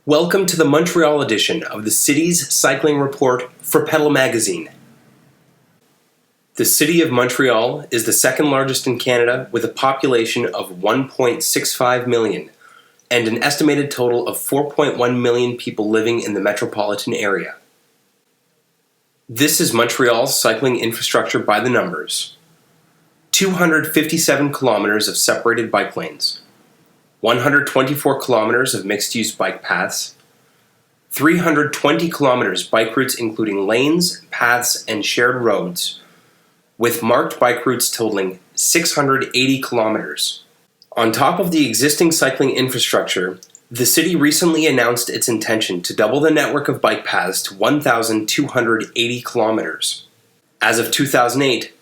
Welcome to the Montreal edition of the City's Cycling Report for Pedal Magazine. The City of Montreal is the second largest in Canada with a population of 1.65 million and an estimated total of 4.1 million people living in the metropolitan area. This is Montreal's cycling infrastructure by the numbers. 257 kilometers of separated bike lanes, 124 kilometers of mixed-use bike paths, 320 kilometers bike routes including lanes, paths, and shared roads, with marked bike routes totaling 680 kilometers. On top of the existing cycling infrastructure, the city recently announced its intention to double the network of bike paths to 1,280 kilometers. As of 2008,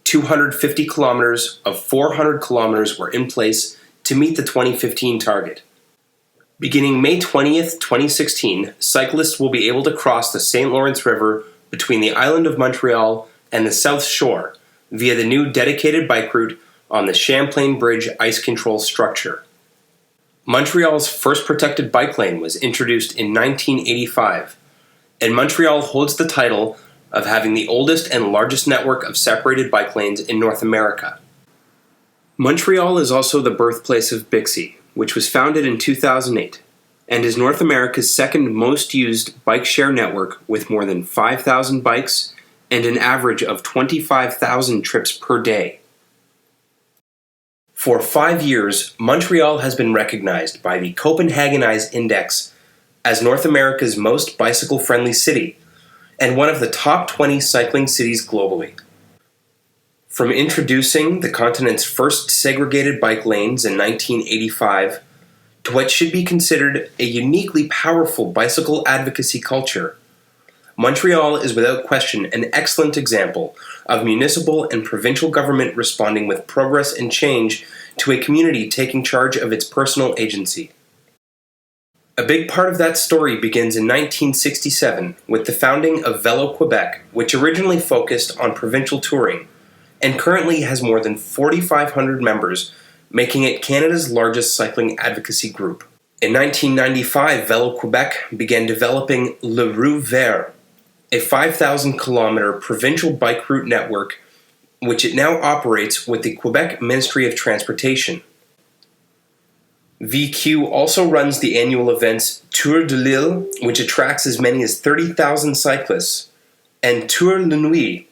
250 kilometers of 400 kilometers were in place to meet the 2015 target. Beginning May 20th, 2016, cyclists will be able to cross the St. Lawrence River between the island of Montreal and the South Shore via the new dedicated bike route on the Champlain Bridge ice control structure. Montreal's first protected bike lane was introduced in 1985, and Montreal holds the title of having the oldest and largest network of separated bike lanes in North America. Montreal is also the birthplace of Bixi, which was founded in 2008, and is North America's second most used bike share network with more than 5,000 bikes and an average of 25,000 trips per day. For 5 years, Montreal has been recognized by the Copenhagenize Index as North America's most bicycle-friendly city and one of the top 20 cycling cities globally. From introducing the continent's first segregated bike lanes in 1985 to what should be considered a uniquely powerful bicycle advocacy culture, Montreal is without question an excellent example of municipal and provincial government responding with progress and change to a community taking charge of its personal agency. A big part of that story begins in 1967 with the founding of Vélo Québec, which originally focused on provincial touring, and currently has more than 4,500 members, making it Canada's largest cycling advocacy group. In 1995, Vélo Québec began developing Le Roue Vert, a 5,000-kilometer provincial bike route network, which it now operates with the Quebec Ministry of Transportation. VQ also runs the annual events Tour de l'Île, which attracts as many as 30,000 cyclists, and Tour la Nuit,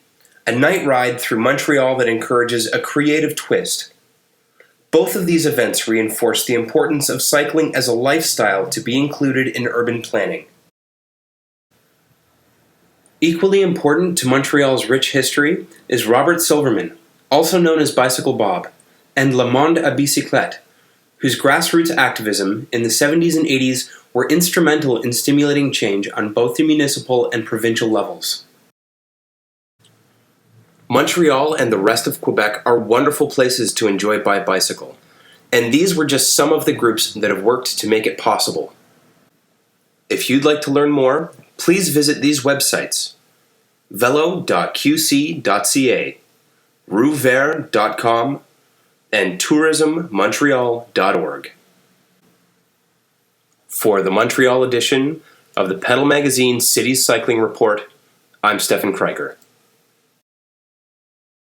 a night ride through Montreal that encourages a creative twist. Both of these events reinforce the importance of cycling as a lifestyle to be included in urban planning. Equally important to Montreal's rich history is Robert Silverman, also known as Bicycle Bob, and Le Monde à Bicyclette, whose grassroots activism in the 70s and 80s were instrumental in stimulating change on both the municipal and provincial levels. Montreal and the rest of Quebec are wonderful places to enjoy by bicycle, and these were just some of the groups that have worked to make it possible. If you'd like to learn more, please visit these websites: velo.qc.ca, rouvert.com, and tourismmontreal.org. For the Montreal edition of the Pedal Magazine Cities Cycling Report, I'm Steffan Kraiker.